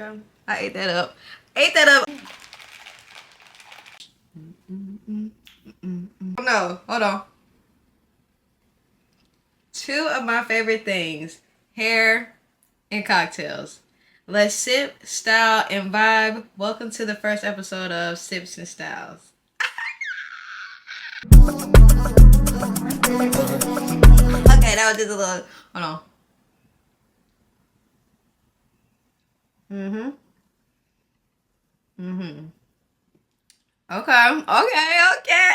I ate that up. Ate that up. Oh no, hold on. Two of my favorite things, hair and cocktails. Let's sip, style, and vibe. Welcome to the first episode of Sips and Styles. Okay, that was just a little, hold on. Okay, okay.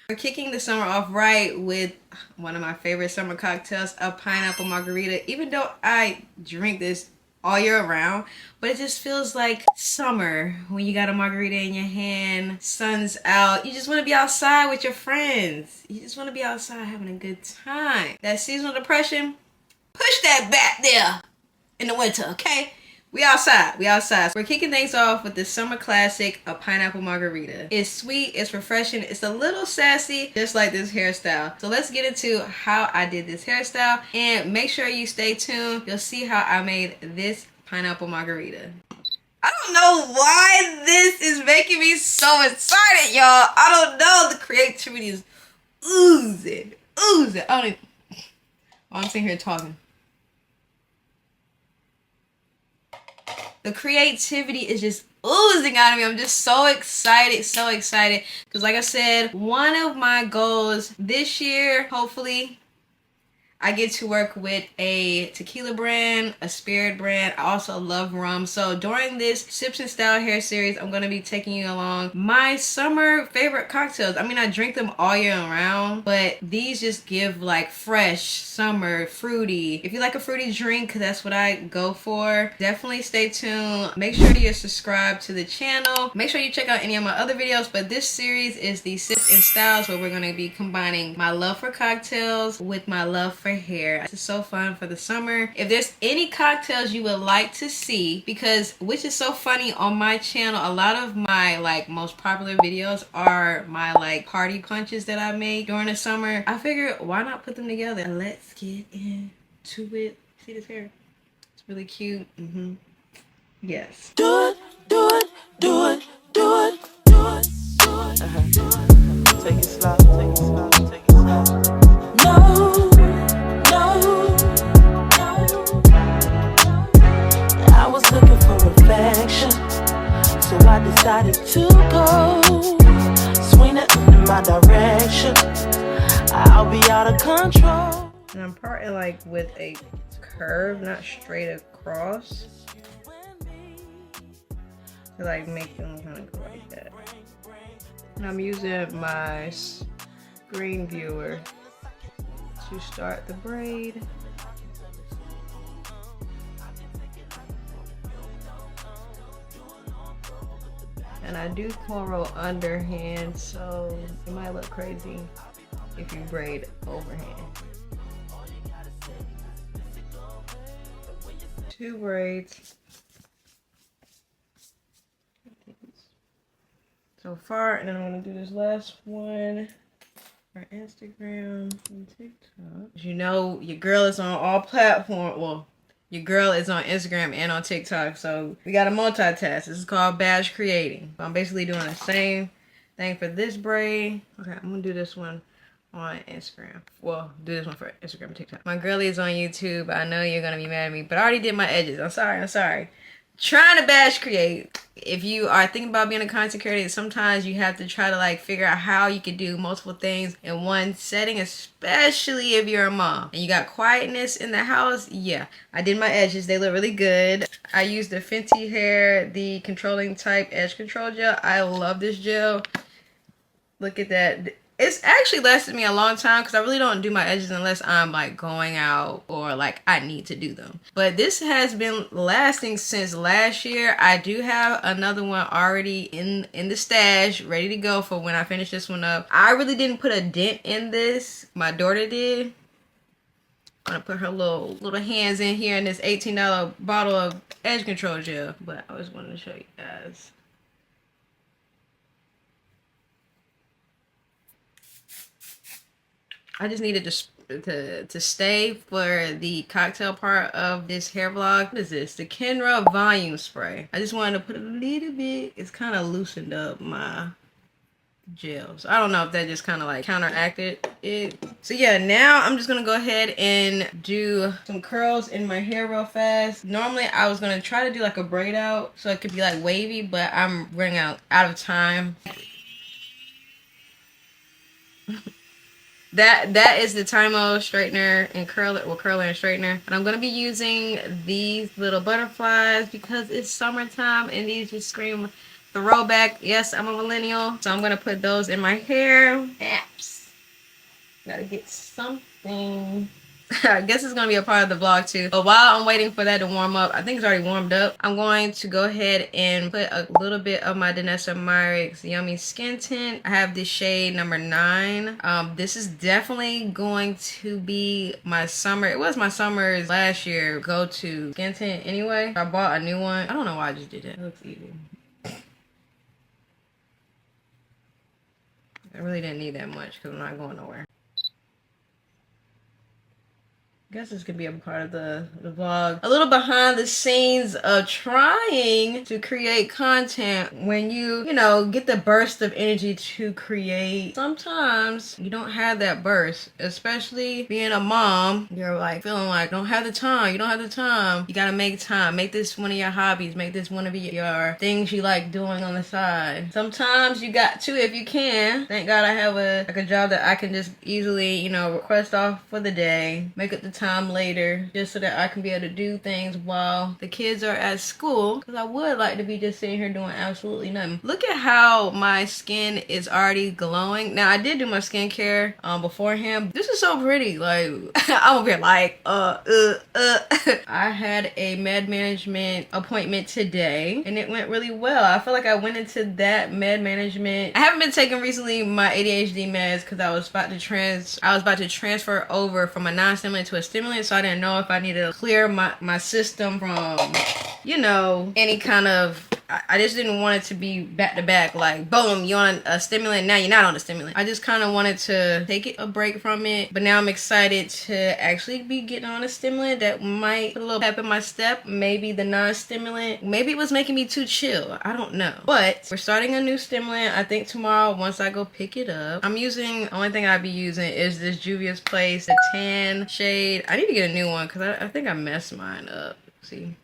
We're kicking the summer off right with one of my favorite summer cocktails, a pineapple margarita. Even though I drink this all year round, but it just feels like summer when you got a margarita in your hand, sun's out, you just want to be outside with your friends. You just want to be outside having a good time. That seasonal depression, push that back there in the winter, okay? We outside. We outside. We're kicking things off with the summer classic, a pineapple margarita. It's sweet, it's refreshing, it's a little sassy, just like this hairstyle. So let's get into how I did this hairstyle, and make sure you stay tuned. You'll see how I made this pineapple margarita. I don't know why this is making me so excited, y'all. I don't know. The creativity is oozing. I'm sitting here talking. The creativity is just oozing out of me. I'm just so excited, because like I said, one of my goals this year, hopefully, I get to work with a tequila brand, a spirit brand. I also love rum. So during this Sips and Style hair series, I'm going to be taking you along my summer favorite cocktails. I mean, I drink them all year round, but these just give like fresh, summer, fruity. If you like a fruity drink, that's what I go for. Definitely stay tuned. Make sure you're subscribed to the channel. Make sure you check out any of my other videos, but this series is the Sips and Styles, where we're going to be combining my love for cocktails with my love for hair. This is so fun for the summer. If there's any cocktails you would like to see, because which is so funny, on my channel a lot of my like most popular videos are my like party punches that I make during the summer. I figured why not put them together. Let's get into it. See this hair? It's really cute. Yes. Do it, do it, do it, do it, do it, do it. Take it slow, take it slow, take it slow. No, no, no. I was looking for affection, so I decided to go. Swing it in my direction. I'll be out of control. And I'm parting like with a curve, not straight across, to like make them kind of go like that. And I'm using my screen viewer to start the braid. And I do cornrow underhand, so it might look crazy if you braid overhand. 2 braids so far, and then I'm gonna do this last one for Instagram and TikTok. You know, your girl is on all platforms. Well, your girl is on Instagram and on TikTok, so we gotta multitask. This is called batch creating. So I'm basically doing the same thing for this braid. Okay, I'm gonna do this one on Instagram. Well, do this one for Instagram and TikTok. My girlie is on YouTube. I know you're gonna be mad at me, but I already did my edges. I'm sorry. Trying to batch create. If you are thinking about being a content creator, sometimes you have to try to like figure out how you can do multiple things in one setting, especially if you're a mom and you got quietness in the house. Yeah, I did my edges. They look really good. I used the Fenty Hair, the controlling type edge control gel. I love this gel. Look at that. It's actually lasted me a long time because I really don't do my edges unless I'm like going out or like I need to do them. But this has been lasting since last year. I do have another one already in the stash ready to go for when I finish this one up. I really didn't put a dent in this. My daughter did. I'm gonna put her little hands in here in this $18 bottle of edge control gel. But I just wanted to show you guys. I just needed to to stay for the cocktail part of this hair vlog. What is this? The Cornrow volume spray. I just wanted to put a little bit. It's kind of loosened up my gels. I don't know if that just kind of like counteracted it. So yeah, now I'm just gonna go ahead and do some curls in my hair real fast. Normally I was gonna try to do like a braid out so it could be like wavy, but I'm running out of time. That is the Tymo straightener and curler and straightener. And I'm gonna be using these little butterflies because it's summertime and these just scream throwback. Yes, I'm a millennial, so I'm gonna put those in my hair. Apps. Gotta get something. I guess it's gonna be a part of the vlog too. But while I'm waiting for that to warm up, I think it's already warmed up. I'm going to go ahead and put a little bit of my Danessa Myricks Yummy Skin Tint. I have the shade number 9. This is definitely going to be my summer. It was my summer's last year go-to skin tint anyway. I bought a new one. I don't know why I just did that. It looks easy. I really didn't need that much because I'm not going nowhere. I guess this could be a part of the vlog. A little behind the scenes of trying to create content when you know, get the burst of energy to create. Sometimes you don't have that burst, especially being a mom. You're like feeling like, don't have the time. You don't have the time. You gotta make time. Make this one of your hobbies. Make this one of your things you like doing on the side. Sometimes you got to if you can. Thank God I have a job that I can just easily, you know, request off for the day. Make it the time later just so that I can be able to do things while the kids are at school, because I would like to be just sitting here doing absolutely nothing. Look at how my skin is already glowing. Now I did do my skincare beforehand. This is so pretty. Like I'm over here like I had a med management appointment today and it went really well. I feel like I went into that med management. I haven't been taking recently my ADHD meds because I was about to transfer over from a non-stimulant to a stimulant, so I didn't know if I needed to clear my system from, you know, any kind of, I just didn't want it to be back to back, like boom, you're on a stimulant, now you're not on a stimulant. I just kind of wanted to take a break from it, but now I'm excited to actually be getting on a stimulant that might put a little pep in my step. Maybe the non-stimulant, maybe it was making me too chill, I don't know. But we're starting a new stimulant, I think tomorrow once I go pick it up. I'm using, only thing I'd be using is this Juvia's Place, the tan shade. I need to get a new one because I think I messed mine up. See,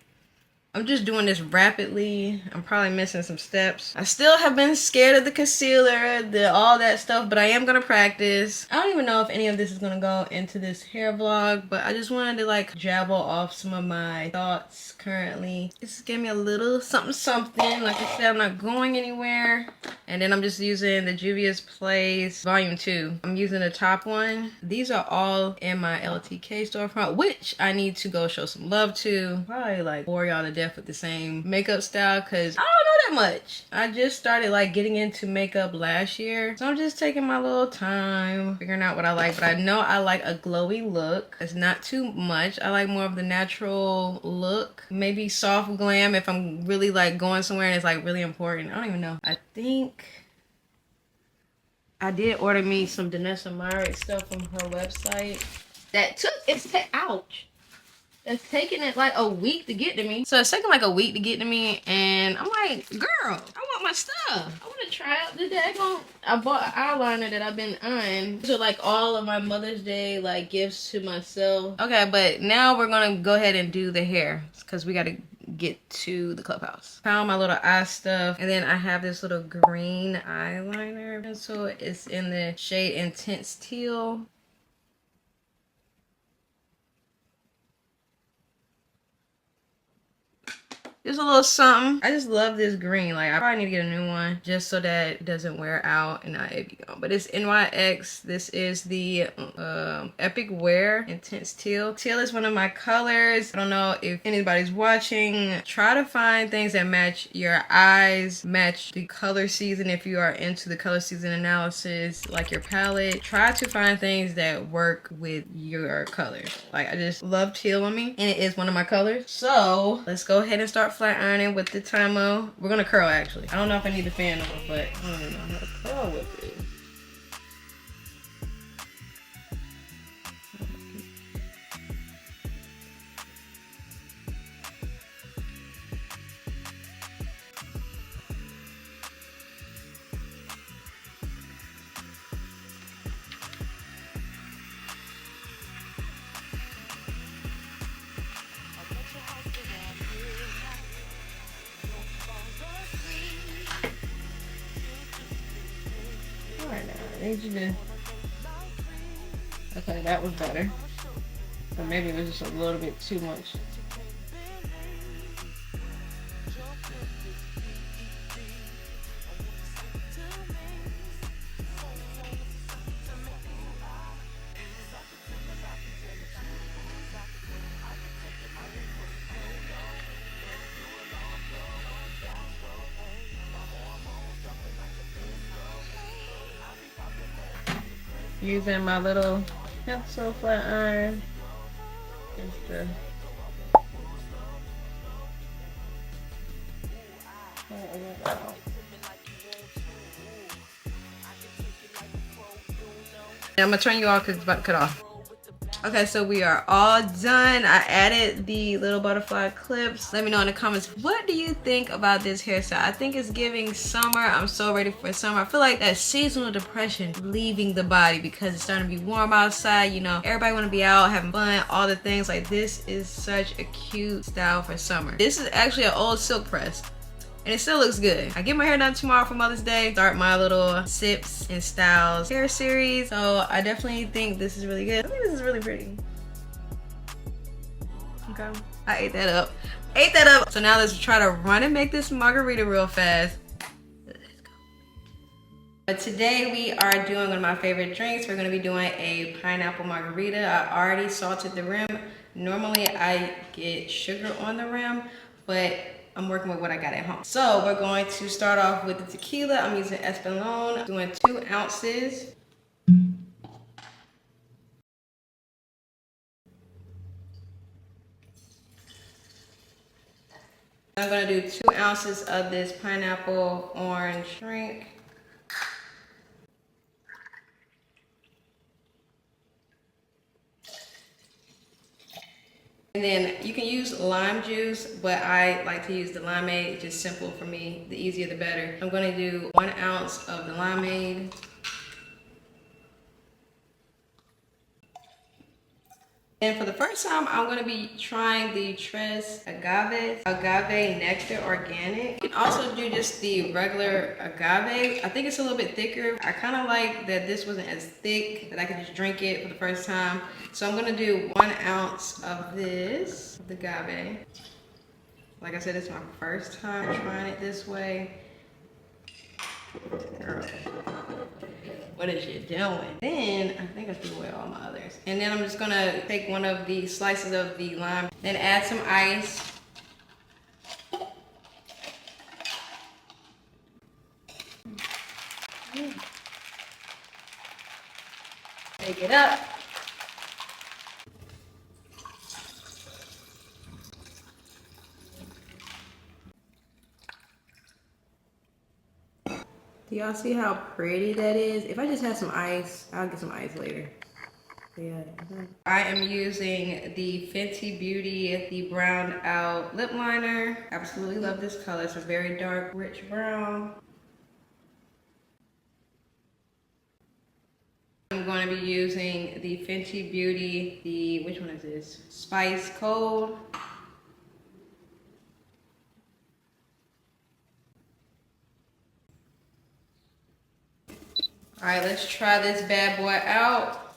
I'm just doing this rapidly. I'm probably missing some steps. I still have been scared of the concealer, all that stuff, but I am gonna practice. I don't even know if any of this is gonna go into this hair vlog, but I just wanted to like jabble off some of my thoughts currently. This gave me a little something. Like I said, I'm not going anywhere. And then I'm just using the Juvia's Place Volume 2. I'm using the top one. These are all in my LTK storefront, which I need to go show some love to. Probably like bore y'all to death with the same makeup style because I don't know that much. I just started like getting into makeup last year. So I'm just taking my little time, figuring out what I like. But I know I like a glowy look. It's not too much. I like more of the natural look. Maybe soft glam if I'm really like going somewhere and it's like really important. I don't even know. I think I did order me some Danessa Myricks stuff from her website. That took, ouch. It's taking it like a week to get to me. So it's taking like a week to get to me. And I'm like, girl, I want my stuff. I want to try out the daggone. I bought an eyeliner that I've been eyeing. These are like all of my Mother's Day like gifts to myself. Okay, but now we're going to go ahead and do the hair because we got to get to the clubhouse. Found my little eye stuff. And then I have this little green eyeliner pencil. It's in the shade Intense Teal. Just a little something. I just love this green. Like, I probably need to get a new one just so that it doesn't wear out and not itchy. But it's NYX. This is the Epic Wear Intense Teal. Teal is one of my colors. I don't know if anybody's watching. Try to find things that match your eyes, match the color season if you are into the color season analysis, like your palette. Try to find things that work with your colors. Like, I just love teal on me, and it is one of my colors. So, let's go ahead and start flat ironing with the Tymo. We're gonna curl actually. I don't know if I need the fan on, but I don't even know how to curl with it. need you to... Okay, that was better. Or maybe it was just a little bit too much. Using my little pencil flat iron just to I'm gonna turn you off because it's about to cut off. Okay, so we are all done. I added the little butterfly clips. Let me know in the comments, what do you think about this hairstyle? I think it's giving summer. I'm so ready for summer. I feel like that seasonal depression leaving the body because it's starting to be warm outside. You know, everybody want to be out having fun, all the things. Like, this is such a cute style for summer. This is actually an old silk press. And it still looks good. I get my hair done tomorrow for Mother's Day. Start my little Sips and Styles hair series. So I definitely think this is really good. I think this is really pretty. Okay. I ate that up. So now let's try to run and make this margarita real fast. Let's go. But today we are doing one of my favorite drinks. We're gonna be doing a pineapple margarita. I already salted the rim. Normally I get sugar on the rim, but I'm working with what I got at home. So we're going to start off with the tequila. I'm using Espolón, doing 2 ounces. I'm gonna do 2 ounces of this pineapple orange drink. And then you can use lime juice, but I like to use the limeade. It's just simple for me. The easier the better. I'm gonna do 1 ounce of the limeade. And for the first time, I'm gonna be trying the Tres Agave Nectar Organic. You can also do just the regular agave. I think it's a little bit thicker. I kind of like that this wasn't as thick, that I could just drink it for the first time. So I'm gonna do 1 ounce of this, the agave. Like I said, it's my first time trying it this way. Girl, what is you doing? Then I think I threw away all my others. And then I'm just gonna take one of the slices of the lime, then add some ice. Take it up. Do y'all see how pretty that is? If I just had some ice, I'll get some ice later. Yeah. I am using the Fenty Beauty, the browned out lip liner. Absolutely love this color. It's a very dark, rich brown. I'm going to be using the Fenty Beauty, which one is this? Spice Cold. All right, let's try this bad boy out.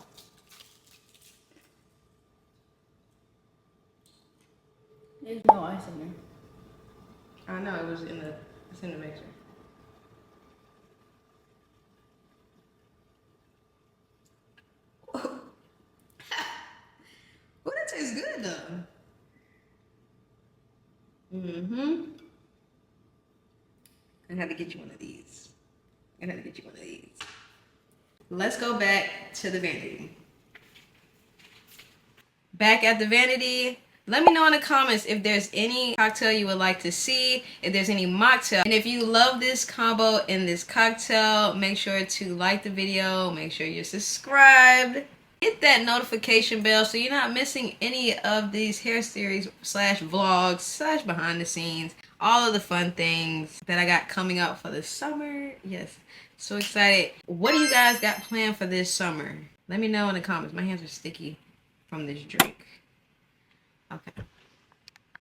There's no ice in there. I know it's in the mixer. Oh, that tastes good though. I had to get you one of these. Let's go back to the vanity. Back at the vanity. Let me know in the comments if there's any cocktail you would like to see, if there's any mocktail. And if you love this combo and this cocktail, make sure to like the video, make sure you're subscribed. Hit that notification bell so you're not missing any of these hair series / vlogs / behind the scenes. All of the fun things that I got coming up for the summer. Yes, so excited. What do you guys got planned for this summer? Let me know in the comments. My hands are sticky from this drink. Okay.